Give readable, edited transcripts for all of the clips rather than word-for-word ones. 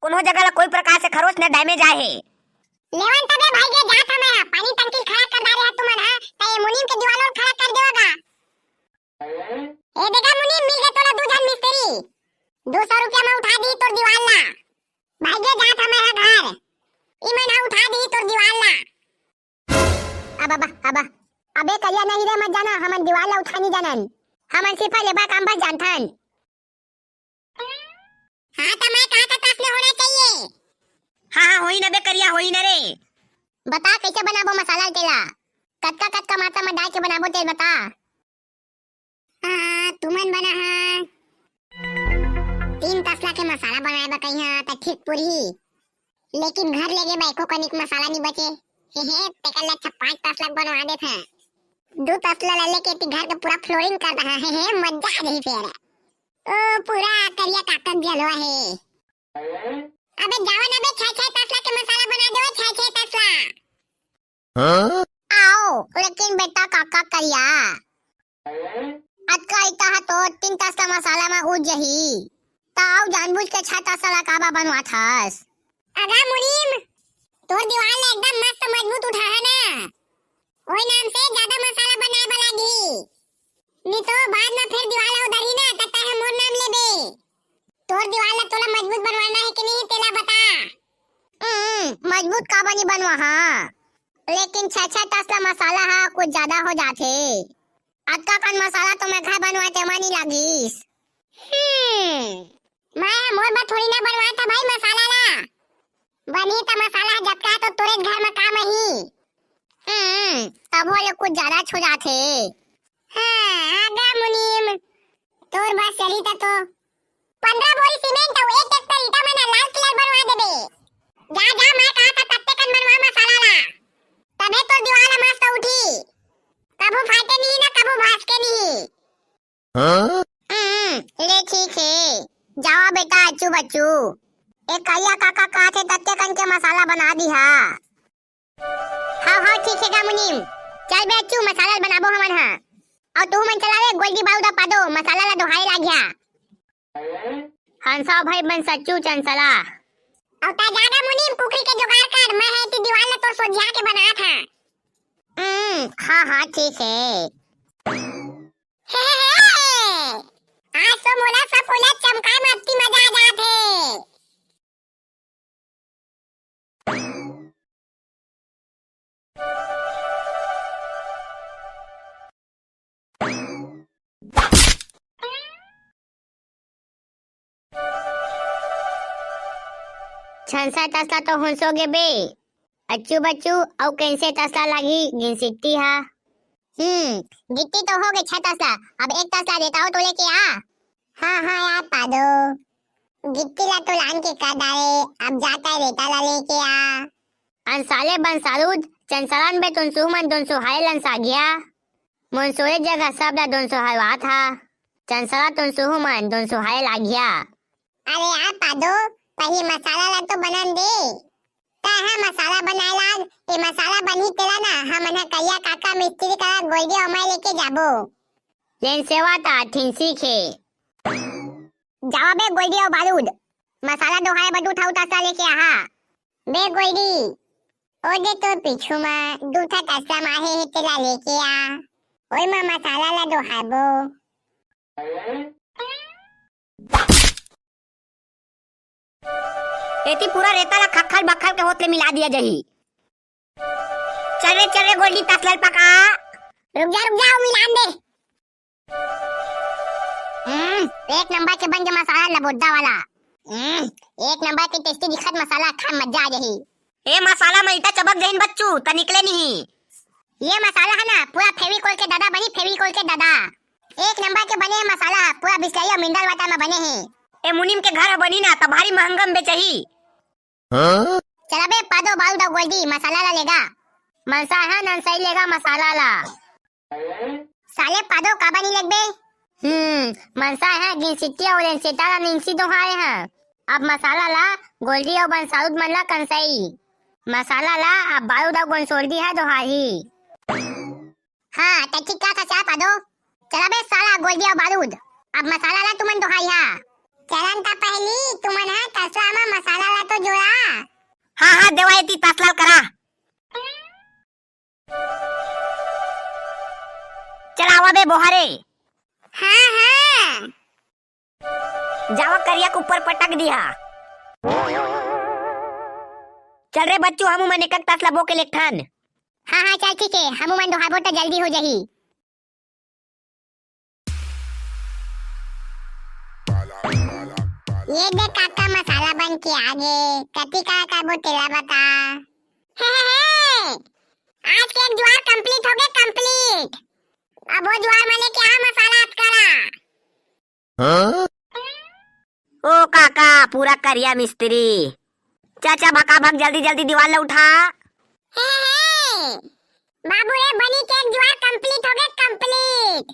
कोनो जगह ला कोई प्रकार से खरोच न डैमेज आए है। लेवन तबे भाई के जात हमें पानी टंकी खड़ा कर दारे है तुमन हां त ये मुनीम के दीवार और खड़ा कर देगा। ए देखा मुनीम मिल गए तोला दो जन मिस्त्री 200 रुपया में उठा दी तोर दीवार ला भाई के जात हमें है घर इमे ना उठा दी तोर दीवार ला। अब अबे कलिया नहीं रे मत जाना हमन दीवार ला उठा नहीं जानन हमन सिर्फ लेबा काम बस जानथन। हां त मैं कहा था तसले होना चाहिए। हाँ होई न बे करिया होई न रे। बता कैसे बनाबो मसाला तेला कतका मात्रा में डाल के बनाबो तेल बता। हां तुमन बना हां 3 तसला के मसाला बनाए बा कहिया त ठीक पूरी लेकिन घर ले गे बैको कनिक मसाला नहीं बचे हे तेकल अच्छा 5 तसला बनवा देत है 2 तसला ले लेके ती घर का पूरा फ्लोरिंग कर रहा है मजा आ रही फिर ओ पूरा करिया काटन जलवा है। अबे जावन अबे 6 तसला के मसाला बना दो 6 तसला। हां आओ लेकिन बेटा काका करिया अतका इता है तो 3 तसला मसाला में हो जही ताऊ जानबूझ के 6 तसला काबा बनवा थास। अगा मुनीम तोर दीवार ले एकदम मस्त मजबूत उठा है ना ओई नाम से ज्यादा मसाला बनाए बलागी नहीं तो बाद में फिर दीवार उधर ही ना तता है मोर नाम लेबे। तोर दीवार ला तोला मजबूत बनवाना है कि नहीं तेला बता। मजबूत का बनी बनवा हां लेकिन 6 तसला मसाला हा कुछ ज्यादा हो जाथे अतका कन मसाला तो मैं घर बनवाए ते मानी लागिस। मैं मोर बा थोड़ी ना बनवाया था भाई मसाला ला बनी त मसाला जब का तो तोरे घर में काम ही तब वो कुछ ज्यादा छो जाथे। हां आगा मुनीम तोर बात चली तो 15 बोरी सीमेंट और 1 ट्रैक्टर ईटा में ना लाल कलर बनवा देबे। जा मैं कहा था तत्ते कन बनवा मसाला ला तबे तो दीवार मस्त उठी कबू फाटे नहीं ना कबू भास के नहीं। ले ठीक है जाओ बेटा अच्छू बच्चू एक कलिया काका कहा थे तत्ते कन के मसाला बना दी हा। हाँ ठीक है मुनीम चल बे अच्छू मसाला बनाबो हमन हां और तू मन चला रे गोल्डी बाउदा पादो मसाला ला दोहाई ला गया। हंसा भाई बन सच्चू चंचला और ता जागा मुनीम कुकरी के जुगाड़ कर मैं है ती दीवार ला तो सोझा के बना था। हाँ ठीक है। आज तो मोला सब फूला चमका में अति मजा आ जात है। छंसा तसला तो हुंसोगे बे अच्छू बच्चू और कैसे तसला लगी गिनसिट्टी हा। गिट्टी तो हो गए 6 तसला अब 1 तसला देता हो तो लेके आ। हाँ यार पादो गिट्टी ला तो लान के कर डाले अब जाता है रेता ला लेके आ। अंसाले बंसालूद चंसलन बे तुनसु मन दोनसु हाय लंसा गया मुनसोरे जगह सब ला दोनसु हायवा था चंसला तुनसु मन दोनसु हाय ला गया। अरे यार पादो पही मसाला ला तो बनन दे ता है मसाला बनाए लाग ये मसाला बनी तेला ना हमन हा कलिया काका मिस्त्री का गोल्डी अमाय लेके जाबो लेन सेवा ता ठिंसी खे जाओ बे गोल्डी और बारूद मसाला दोहाए बदू थाउ तसला लेके आहा। बे गोल्डी ओ दे तो पीछू में दूठा तसला माहे हे तेला लेके आ ओई में मसाला ला दोहाबो। एती पूरा रेता ला खखल बखल के होतले मिला दिया जही। चल रे गोल्डी तसला पका रुक जा मिलान दे। एक नंबर के बन के मसाला लबोड्डा वाला 1 नंबर के टेस्टी दिखत मसाला खा मजा आ जही। ए मसाला में इटा चबक गईन बच्चू त निकले नहीं। ये मसाला है ना पूरा फेविकोल के दादा बनी फेविकोल के दादा 1 नंबर के बने मसाला पूरा बिस्लरी और मिनरल वाटर में बने हैं। ए मुनीम के घर बनी ना त भारी महंगा में बेचही। चला बे पादो बाउदा गोल्डी मसाला ला लेगा मनसा है नन सही लेगा मसाला ला साले पादो काबा नहीं लेग बे। मनसा है गिनसिट्टी और लेंसेटा ला निंसी दोहाए हैं अब मसाला ला गोल्डी और बंसाउद मन ला कंसई मसाला ला अब बाउद और गोंसोल्डी है दोहाई। हाँ ठीक क्या था चाह पादो चला बे साला गोल्डी और बारूद अब मसाला ला तुमन दोहाई हा चलन ता पहली तुमन हा तसला मा मसाला ला तो जोड़ा। हाँ हाँ देवा येती तासलाल करा। चलावा बे बोहारे। हाँ हाँ जावा करिया के ऊपर पटक दिया। चल रे बच्चों हमू मन एक तासला बो के लेठन। हाँ हाँ चल ठीक है, हमू मन दोहाबो तो जल्दी हो जाही। ये देख काका मसाला बन के आगे कति का करबो तेला बता। हे आज के एक जुआर कंप्लीट हो गए कंप्लीट। अब वो जुआर में लेके आ मसाला अट करा। ओ काका पूरा करिया मिस्त्री। चाचा भका भग जल्दी जल्दी दीवार ला उठा। हे बाबू रे बनी के एक जुआर कंप्लीट हो गए कंप्लीट।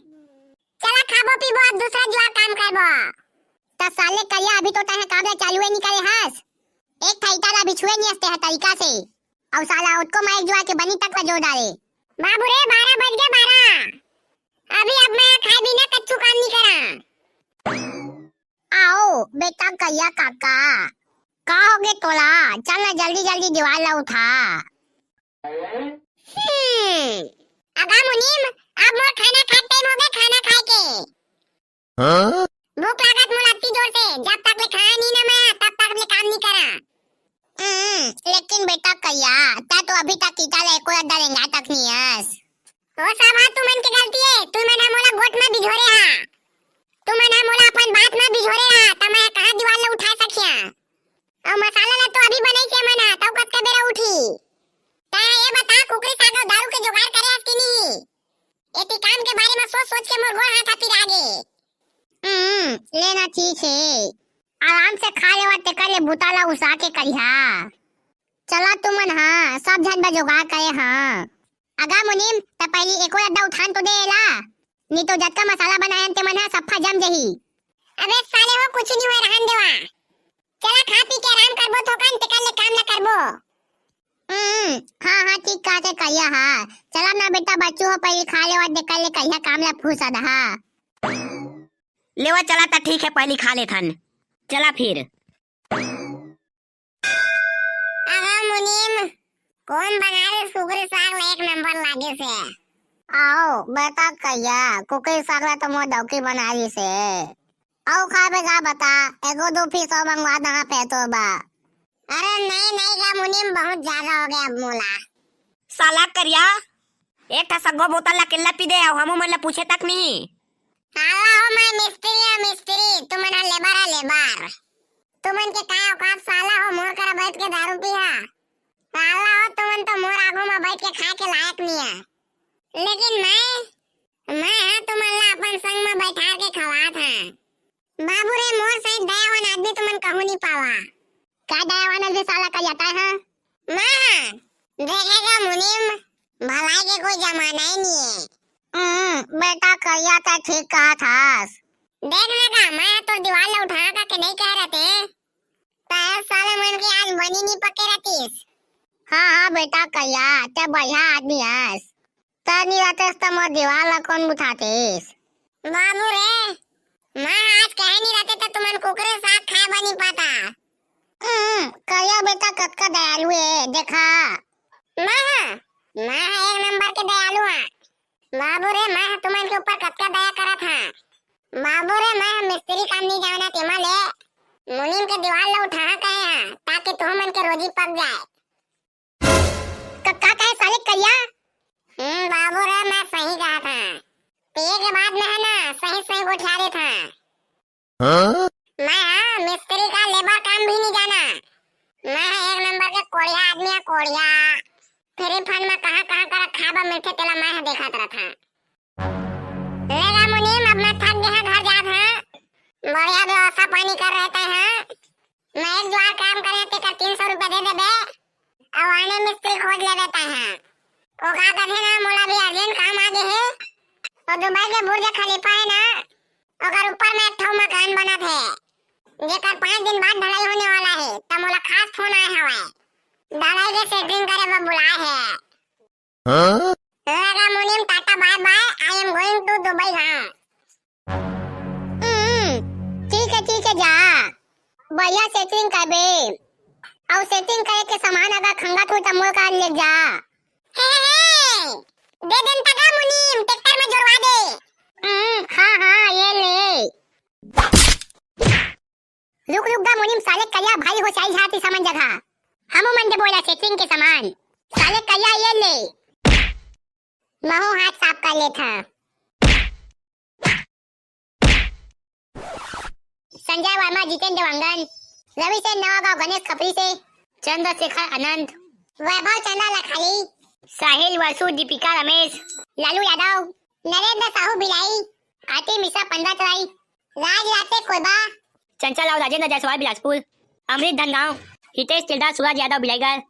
चला खाबो पीबो अब दूसरा जुआर काम करबो। ता साले करिया अभी तो तहे काबला चालू है निकले हस। एक थैता ला बिछुए नहीं हस्ते है तरीका से। और साला उसको मैं एक जुआर के बनी तक का जोड़ डाले। बाबू रे 12 बज गए 12। अभी अब मैं खाए बिना कच्चू काम नहीं करा। आओ बेटा करिया काका का हो गए तोला, चल ना जल्दी जल्दी दीवार ला उठा। अगा मुनीम अब मोर खाना खाए टाइम हो गए, खाना खाए के भूख लागत मोला अति जोर से। जब तक ले खाया नहीं ना मैं तब तक ले काम नहीं करा। लेकिन बेटा करिया ता तो अभी तक कीता ले कोई डरेंगा तक नहीं हस। ओ सब तू मन के गलती है, तू मन मोला गोट में बिझोरे हा। तू मन मोला अपन बात में बिझोरे हा त मैं कहां दीवार ला उठा सकिया। और मसाला ला तो अभी बनाई के मना तब कब के बेरा उठी। ता ये बता कुकरी साग और दारू के जुगाड़ करे हस कि नहीं। एती काम के बारे में सोच सोच के मोर गोड़ हाथ पिरा गे। लेना ठीक है, आराम से खा ले वते कर ले बुताला उसा के करिहा। चला तुमन हाँ सब झन बा जुगाड़ करे हाँ। अगा मुनीम त पहली एको अड्डा उठान तो देला, नहीं तो जत्का मसाला बनायन ते मन हा सफा जम जही। अबे साले हो कुछ नहीं होय रहन देवा। चला खा पी के आराम करबो थोकन ते कर ले काम ना करबो। हाँ हाँ ठीक कहा के कहिया हाँ। चला ना बेटा बच्चों हो पहले खा ले वते कर ले कहिया काम ला फूसा दहा। लेवा चला ता ठीक है पहली खा ले थन। चला फिर। अगा मुनीम कौन बना रहे सुगरी साग एक नंबर लागे से। आओ बेटा कहिया कुकरी साग ला तो मोर दौकी बना दी से। आओ खाबे का बता एगो दो पीस और मंगवा दहा पे तो बा। अरे नहीं नहीं गा मुनीम बहुत ज्यादा हो गया अब मोला। साला करिया एक ठा सगो बोतल ला केला पी दे और हमू मन ला पूछे तक नहीं। हाला हो मैं मिस्त्री तुमन लेबर तुमन के काय औकात साला हो मोर करा बैठ के दारू पिया। साला हो तुमन तो मोर आगू में बैठ के खाए के लायक नहीं है। लेकिन मैं हाँ तुमन ला अपन संग में बैठा के खवा था। बाबू रे मोर सही दयावान आदमी तुमन कहू नहीं पावा। क्या दयावान आदमी साला का जाता है। मैं देखेगा मुनीम भलाई के कोई जमाना ही नहीं है। बेटा करिया था ठीक कहा था। देखने का मैं तो दीवार ला उठा का के नहीं कह रहे थे। तार साले मन की आज बनी नहीं पके रहतीस। हाँ हाँ बेटा करिया ते बढ़िया आदमी हस। तनी रहतेस तो मोर दीवार ला कौन उठातीस। बाबू रे मैं आज कह नहीं रहते तो तुमन कुकरे साग खाए बनी पाता। करिया बेटा कतका दयालु है देखा। मैं एक नंबर के दयालु है। बाबू रे मैं तुमन के ऊपर कतका दया करा था। बाबू रे मैं मिस्त्री काम नहीं जाना तेमा ले मुनीम के दीवार ला उठा कहे हैं ताकि तुम मन के रोजी पक जाए। कक्का कहे साले करिया। बाबू रे मैं सही कहा था। पिए के बाद में है ना सही सही उठा दे था। मैं हाँ मिस्त्री का लेबर काम भी नहीं जाना। मैं एक नंबर के कोड़िया आदमी है कोड़िया। फ्री फंड में कहाँ कहाँ कर खाबा मीठे तेला मैं देखा तरह था। लेगा मुनीम अब मैं थक गया घर जात है। बढ़िया व्यवस्था पानी कर रहते हैं। मैं एक जुआर काम करे ते का 300 रुपए दे देबे। अब आने मिस्त्री खोज ले देता है। वो का कहते ना मोला भी अर्जेंट काम आ गए है। और दुबई के बुर्ज खलीफा है ना ओकर ऊपर में एक ठो मकान बना थे जेकर 5 दिन बाद ढलाई होने वाला है। त मोला खास फोन आया हवे ढलाई के सेटिंग करे बर बुलाए है। लगा मुनीम ta ta bye bye I am going to Dubai. हाँ ठीक है बेची के जा बढ़िया सेटिंग करबे और सेटिंग करे के सामान अगर खंगा तो मोर का ले जा दे देन तका मुनीम ट्रैक्टर में जोड़वा दे हाँ ये ले रुक दा मुनीम साले कया भाई हो चाई जाती सामान जगह हम मन दे बोला सेटिंग के सामान साले कया ये ले महू हाथ साफ कर ले था संजय वर्मा जितेंद्र देवांगन रवि सेन नवागांव गणेश खपरी से चंद्रशेखर आनंद वैभव चंदा लखाली साहिल वसु दीपिका रमेश लालू यादव नरेंद्र साहू भिलाई आरती मिश्रा 15 तराई राज राते कोरबा चंचल और राजेंद्र जायसवाल बिलासपुर, अमृत धनगांव, हितेश तिलदा सूरज यादव बिलाईगढ़,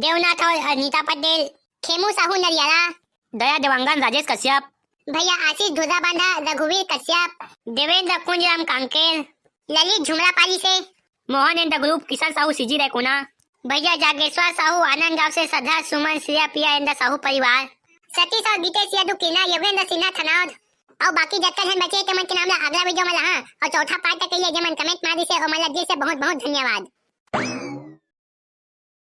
देवनाथ और अनीता पटेल खेमू साहू नरियाला दया देवांगन राजेश कश्यप, भैया आशीष धुरा बांधा रघुवीर कश्यप देवेंद्र कुंजराम कांकेर, ललित झुमरा पाली से Mohan and the group Kishan Sahu CG Raikona, भैया जागेश्वर साहू आनंद गांव से श्रद्धा सुमन श्रेया पिया एंड द साहू परिवार सतीश और गीतेश यादव कीना योगेंद्र सिन्हा थनौद और बाकी जत्ता जन बचे के मन के नाम ला अगला वीडियो में लहा और चौथा पार्ट तक के लिए जमन कमेंट मार दिसे और मला दिल से बहुत बहुत धन्यवाद।